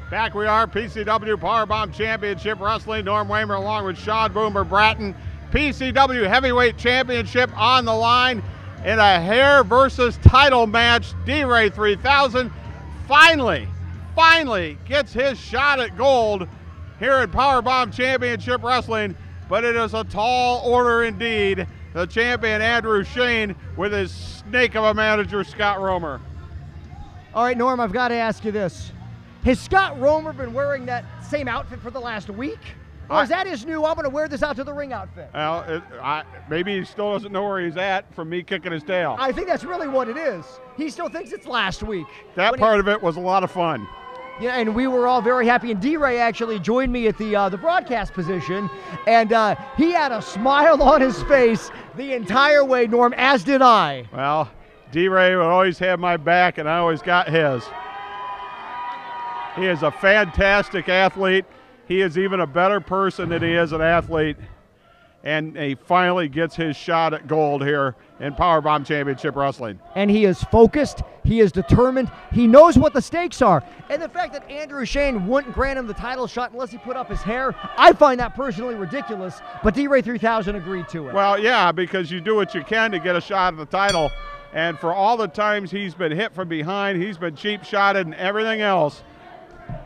Back we are, PCW Powerbomb Championship Wrestling. Norm Waymer along with Sean Boomer Bratton. PCW Heavyweight Championship on the line in a hair versus title match. D-Ray 3000 finally gets his shot at gold here at Powerbomb Championship Wrestling, but it is a tall order indeed. The champion Andrew Chene with his snake of a manager Scott Romer. All right, Norm, I've got to ask you this. Has Scott Romer been wearing that same outfit for the last week? Or is that his new, I'm going to wear this out to the ring outfit? Well, maybe he still doesn't know where he's at from me kicking his tail. I think that's really what it is. He still thinks it's last week. That part of it was a lot of fun. Yeah, and we were all very happy. And D-Ray actually joined me at the broadcast position, and he had a smile on his face the entire way, Norm, as did I. Well, D-Ray would always have my back, and I always got his. He is a fantastic athlete. He is even a better person than he is an athlete. And he finally gets his shot at gold here in Powerbomb Championship Wrestling. And he is focused. He is determined. He knows what the stakes are. And the fact that Andrew Chene wouldn't grant him the title shot unless he put up his hair, I find that personally ridiculous. But D-Ray 3000 agreed to it. Well, yeah, because you do what you can to get a shot at the title. And for all the times he's been hit from behind, he's been cheap shotted and everything else,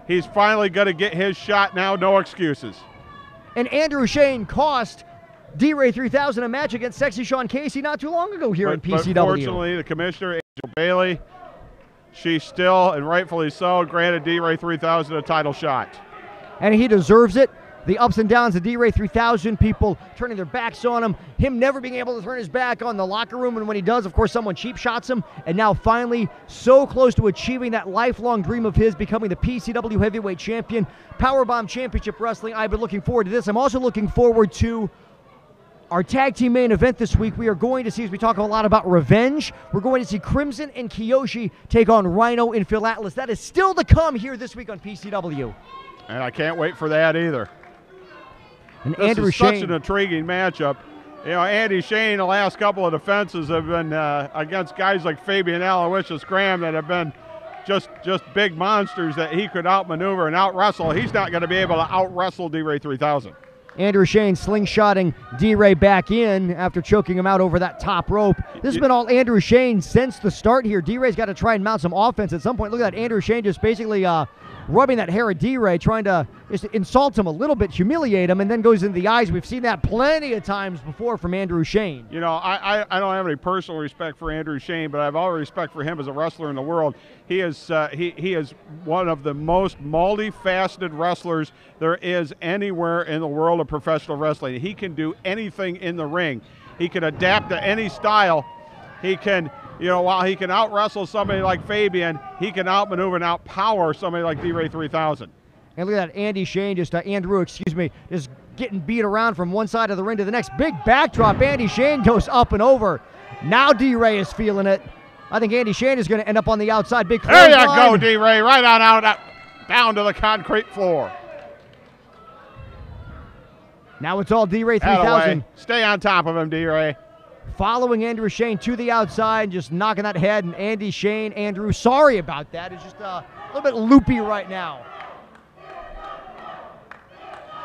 he's finally going to get his shot now, no excuses. And Andrew Chene cost D-Ray 3000 a match against Sexy Sean Casey not too long ago here in PCW. But fortunately, the commissioner, Angel Bailey, she still, and rightfully so, granted D-Ray 3000 a title shot. And he deserves it. The ups and downs of D-Ray 3000, people turning their backs on him never being able to turn his back on the locker room, and when he does, of course, someone cheap shots him, and now finally so close to achieving that lifelong dream of his, becoming the PCW Heavyweight Champion, Powerbomb Championship Wrestling. I've been looking forward to this. I'm also looking forward to our tag team main event this week. We are going to see, as we talk a lot about revenge, we're going to see Crimson and Kiyoshi take on Rhino and Phil Atlas. That is still to come here this week on PCW. And I can't wait for that either. And this Andrew is Chene, such an intriguing matchup. You know, Andy Chene, the last couple of defenses have been against guys like Fabian Aloysius Graham that have been just big monsters that he could outmaneuver and out-wrestle. He's not going to be able to out-wrestle D-Ray 3000. Andrew Chene slingshotting D-Ray back in after choking him out over that top rope. This has been all Andrew Chene since the start here. D-Ray's got to try and mount some offense at some point. Look at that, Andrew Chene just basically rubbing that hair at D-Ray, trying to just insult him a little bit, humiliate him, and then goes into the eyes. We've seen that plenty of times before from Andrew Chene. You know, I don't have any personal respect for Andrew Chene, but I have all respect for him as a wrestler in the world. He is he is one of the most multifaceted wrestlers there is anywhere in the world of professional wrestling. He can do anything in the ring. He can adapt to any style. He can, you know, while he can out-wrestle somebody like Fabian, he can outmaneuver and outpower somebody like D-Ray 3000. And look at that, Andrew Chene, just getting beat around from one side of the ring to the next. Big backdrop. Andrew Chene goes up and over. Now D-Ray is feeling it. I think Andrew Chene is going to end up on the outside. Big there you go, D-Ray, right on out, down to the concrete floor. Now it's all D-Ray 3000. Stay on top of him, D-Ray. Following Andrew Chene to the outside, just knocking that head, and Andy Chene, Andrew, sorry about that. It's just a little bit loopy right now.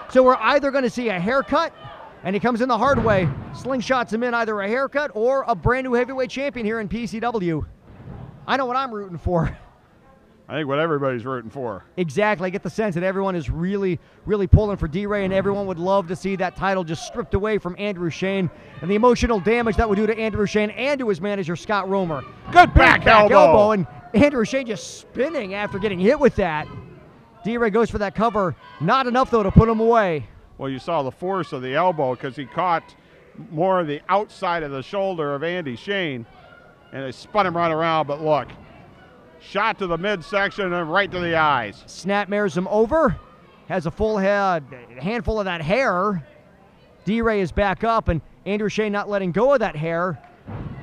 So we're either going to see a haircut, and he comes in the hard way, slingshots him in either a haircut or a brand new heavyweight champion here in PCW. I know what I'm rooting for. I think what everybody's rooting for. Exactly. I get the sense that everyone is really, really pulling for D-Ray, and everyone would love to see that title just stripped away from Andrew Chene and the emotional damage that would do to Andrew Chene and to his manager, Scott Romer. Good back elbow. And Andrew Chene just spinning after getting hit with that. D-Ray goes for that cover. Not enough, though, to put him away. Well, you saw the force of the elbow because he caught more of the outside of the shoulder of Andy Chene, and they spun him right around, but look. Shot to the midsection and right to the eyes. Snapmares him over. Has a full head, a handful of that hair. D-Ray is back up, and Andrew Chene not letting go of that hair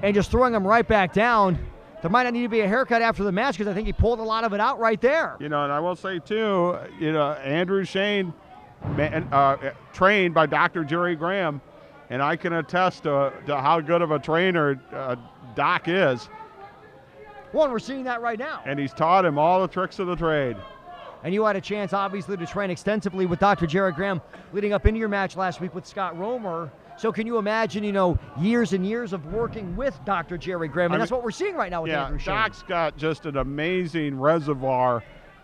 and just throwing him right back down. There might not need to be a haircut after the match because I think he pulled a lot of it out right there. You know, and I will say, too, you know, Andrew Chene, trained by Dr. Jerry Graham, and I can attest to how good of a trainer Doc is. Well, and we're seeing that right now. And he's taught him all the tricks of the trade. And you had a chance, obviously, to train extensively with Dr. Jerry Graham leading up into your match last week with Scott Romer. So can you imagine, years and years of working with Dr. Jerry Graham? And that's what we're seeing right now with Andrew Chene. Doc's got just an amazing reservoir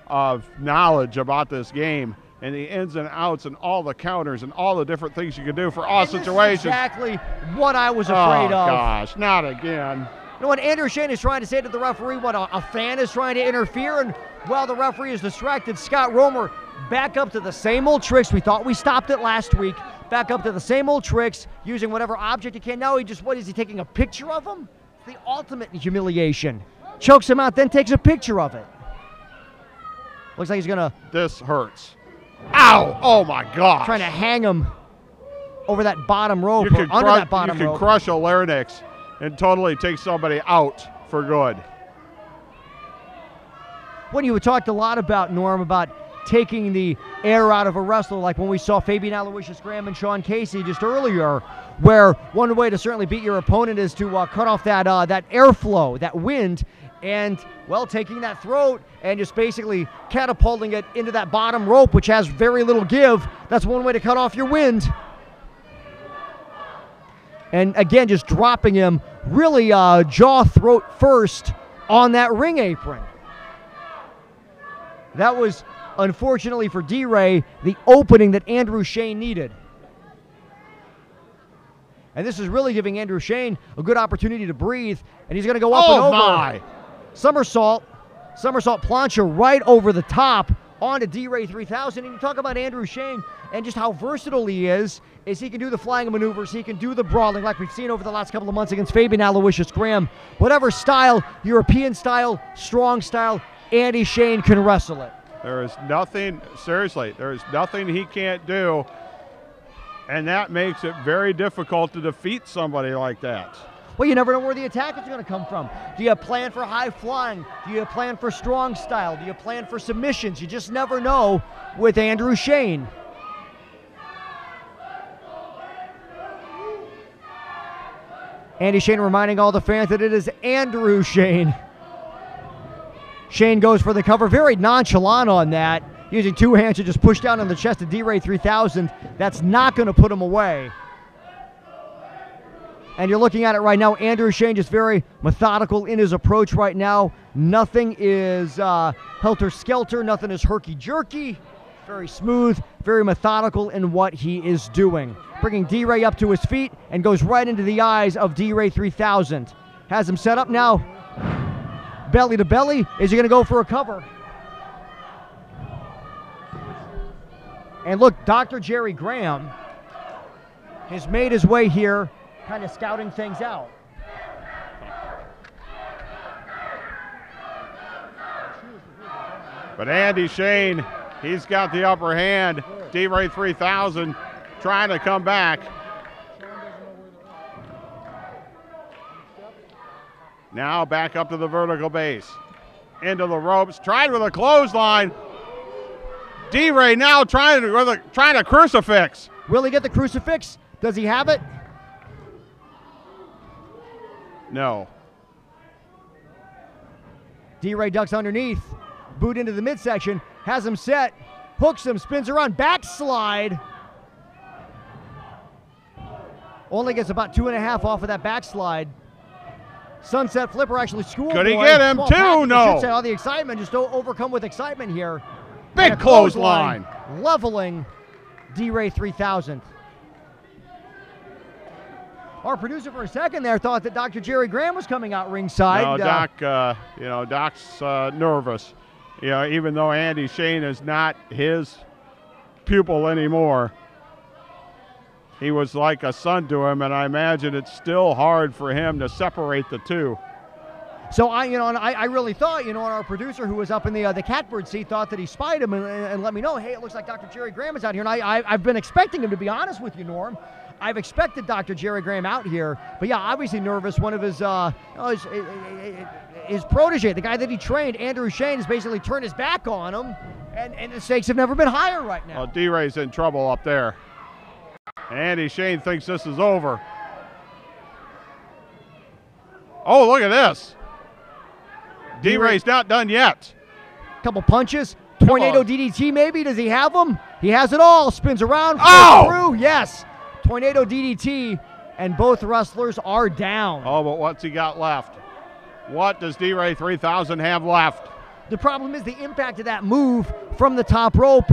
of knowledge about this game and the ins and outs and all the counters and all the different things you can do for all situations. Exactly what I was afraid of. Oh, gosh, not again. You know what Andrew Chene is trying to say to the referee, what a fan is trying to interfere, and while the referee is distracted, Scott Romer back up to the same old tricks. We thought we stopped it last week. Back up to the same old tricks, using whatever object he can. Now what is he taking a picture of him? The ultimate humiliation. Chokes him out, then takes a picture of it. Looks like he's gonna. This hurts. Ow! Oh my God! Trying to hang him over that bottom rope, or under that bottom rope. You can crush a larynx and totally take somebody out for good. When you talked a lot about, Norm, about taking the air out of a wrestler, like when we saw Fabian Aloysius Graham and Sean Casey just earlier, where one way to certainly beat your opponent is to cut off that airflow, that wind, and, well, taking that throat and just basically catapulting it into that bottom rope, which has very little give. That's one way to cut off your wind. And again, just dropping him really jaw, throat first on that ring apron. That was, unfortunately for D-Ray, the opening that Andrew Chene needed. And this is really giving Andrew Chene a good opportunity to breathe, and he's going to go up and over. Oh, my. Somersault plancha right over the top onto D-Ray 3000. And you talk about Andrew Chene and just how versatile he is he can do the flying maneuvers, he can do the brawling like we've seen over the last couple of months against Fabian Aloysius Graham. Whatever style, European style, strong style, Andy Chene can wrestle it. There is nothing, seriously, there is nothing he can't do, and that makes it very difficult to defeat somebody like that. Well, you never know where the attack is going to come from. Do you plan for high flying? Do you plan for strong style? Do you plan for submissions? You just never know with Andrew Chene. Andy Chene reminding all the fans that it is Andrew Chene. Chene goes for the cover, very nonchalant on that, using two hands to just push down on the chest of D-Ray 3000. That's not going to put him away. And you're looking at it right now, Andrew Chene just very methodical in his approach right now. Nothing is helter-skelter, nothing is herky-jerky. Very smooth, very methodical in what he is doing. Bringing D-Ray up to his feet and goes right into the eyes of D-Ray 3000. Has him set up now. Belly to belly. Is he going to go for a cover? And look, Dr. Jerry Graham has made his way here, kind of scouting things out. But Andy Chene, he's got the upper hand. D-Ray 3000 trying to come back. Now back up to the vertical base. Into the ropes, tried with a clothesline. D-Ray now trying to crucifix. Will he get the crucifix? Does he have it? No. D-Ray ducks underneath. Boot into the midsection. Has him set. Hooks him. Spins around. Backslide. Only gets about 2.5 off of that backslide. Sunset flipper, actually schoolboy. Could he get him too? No. All the excitement, just overcome with excitement here. Big clothesline. Leveling D-Ray 3000. Our producer for a second there thought that Dr. Jerry Graham was coming out ringside. No, Doc's nervous. Even though Andy Chene is not his pupil anymore, he was like a son to him, and I imagine it's still hard for him to separate the two. So I really thought, and our producer who was up in the catbird seat thought that he spied him and let me know, hey, it looks like Dr. Jerry Graham is out here. And I've been expecting him, to be honest with you, Norm. I've expected Dr. Jerry Graham out here, but yeah, obviously nervous. One of his protege, the guy that he trained, Andrew Chene, has basically turned his back on him, and the stakes have never been higher right now. Well, D-Ray's in trouble up there. Andy Chene thinks this is over. Oh, look at this. D-Ray's not done yet. Couple punches, Tornado DDT maybe? Does he have them? He has it all. Spins around. Through. Yes. Tornado DDT. And both wrestlers are down. Oh, but what's he got left? What does D-Ray 3000 have left? The problem is the impact of that move from the top rope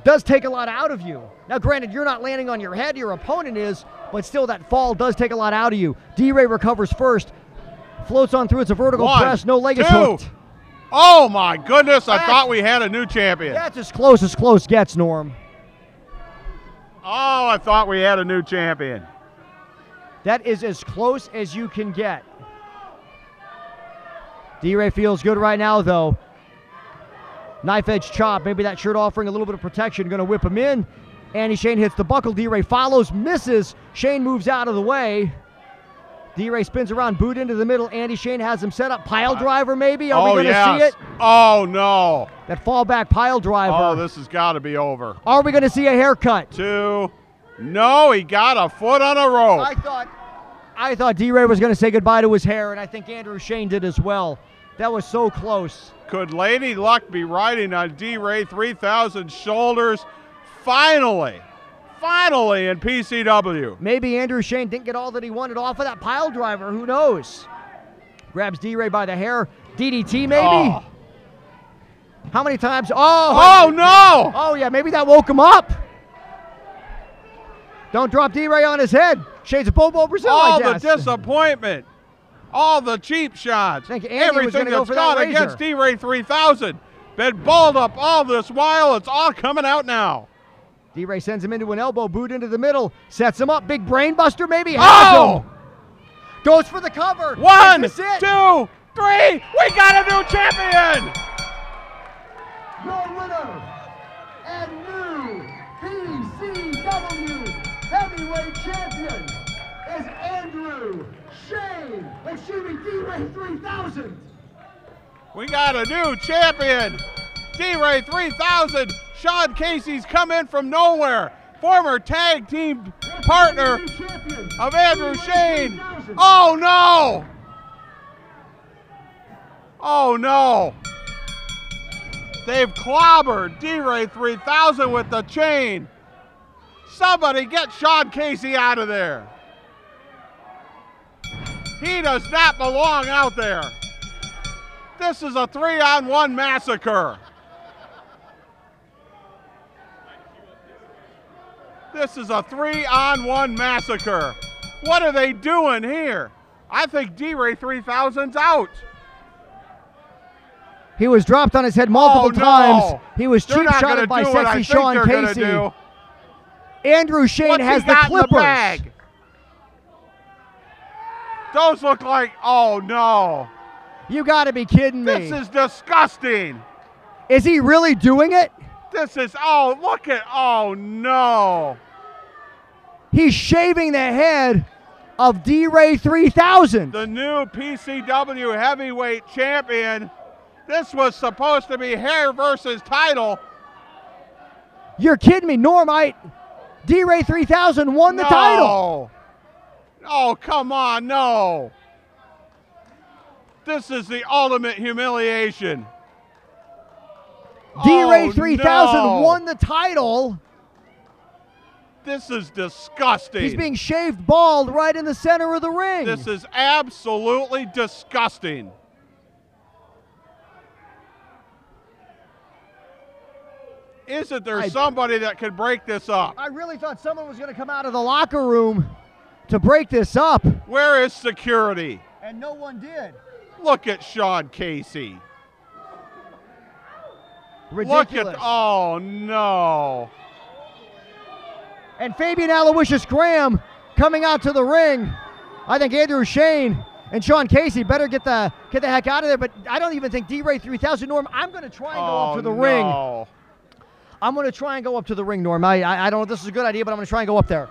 does take a lot out of you. Now, granted, you're not landing on your head, your opponent is, but still that fall does take a lot out of you. D-Ray recovers first, floats on through. It's a vertical press, no leg is hooked. Oh my goodness, I thought we had a new champion. That's as close gets, Norm. Oh, I thought we had a new champion. That is as close as you can get. D-Ray feels good right now, though. Knife edge chop, maybe that shirt offering a little bit of protection, going to whip him in. Andy Chene hits the buckle, D-Ray follows, misses. Shane moves out of the way. D-Ray spins around, boot into the middle. Andy Chene has him set up. Pile driver maybe? Are we going to see it? Oh, no. That fallback pile driver. Oh, this has got to be over. Are we going to see a haircut? 2. No, he got a foot on a rope. I thought D-Ray was going to say goodbye to his hair, and I think Andrew Chene did as well. That was so close. Could Lady Luck be riding on D-Ray 3000's shoulders? Finally in PCW. Maybe Andrew Chene didn't get all that he wanted off of that pile driver. Who knows? Grabs D-Ray by the hair. DDT maybe? Oh. How many times? Oh, no! Oh, yeah, maybe that woke him up. Don't drop D-Ray on his head. Shades of Bobo Brazil, I guess. The disappointment. All the cheap shots. Everything that's gone against D-Ray 3000. Been balled up all this while. It's all coming out now. D-Ray sends him into an elbow boot into the middle. Sets him up. Big brain buster maybe. Has him. Goes for the cover. 1, 2, 3. We got a new champion. Your winner and new PCW heavyweight champion is Andrew Chene. D-Ray 3000. We got a new champion. D-Ray 3000. Sean Casey's come in from nowhere. Former tag team partner of Andrew Chene. Oh no! Oh no! They've clobbered D-Ray 3000 with the chain. Somebody get Sean Casey out of there. He does not belong out there. This is a 3-on-1 massacre. This is a 3-on-1 massacre. What are they doing here? I think D-Ray 3000's out. He was dropped on his head multiple times. He was cheap shotted by sexy Sean Casey. Andrew Chene has the clippers. Those look like, oh no. You gotta be kidding me. This is disgusting. Is he really doing it? This is, oh, look at, oh no. He's shaving the head of D-Ray 3000. The new PCW heavyweight champion. This was supposed to be hair versus title. You're kidding me, Norm. D-Ray 3000 won the title. Oh, come on, no. This is the ultimate humiliation. D-Ray 3000 won the title. This is disgusting. He's being shaved bald right in the center of the ring. This is absolutely disgusting. Isn't there somebody that could break this up? I really thought someone was going to come out of the locker room to break this up. Where is security? And no one did. Look at Sean Casey. Ridiculous. Look at, oh no. And Fabian Aloysius Graham coming out to the ring. I think Andrew Chene and Sean Casey better get the heck out of there. But I don't even think D-Ray 3000, Norm. I'm going to try and go up to the ring. I'm going to try and go up to the ring, Norm. I don't know if this is a good idea, but I'm going to try and go up there.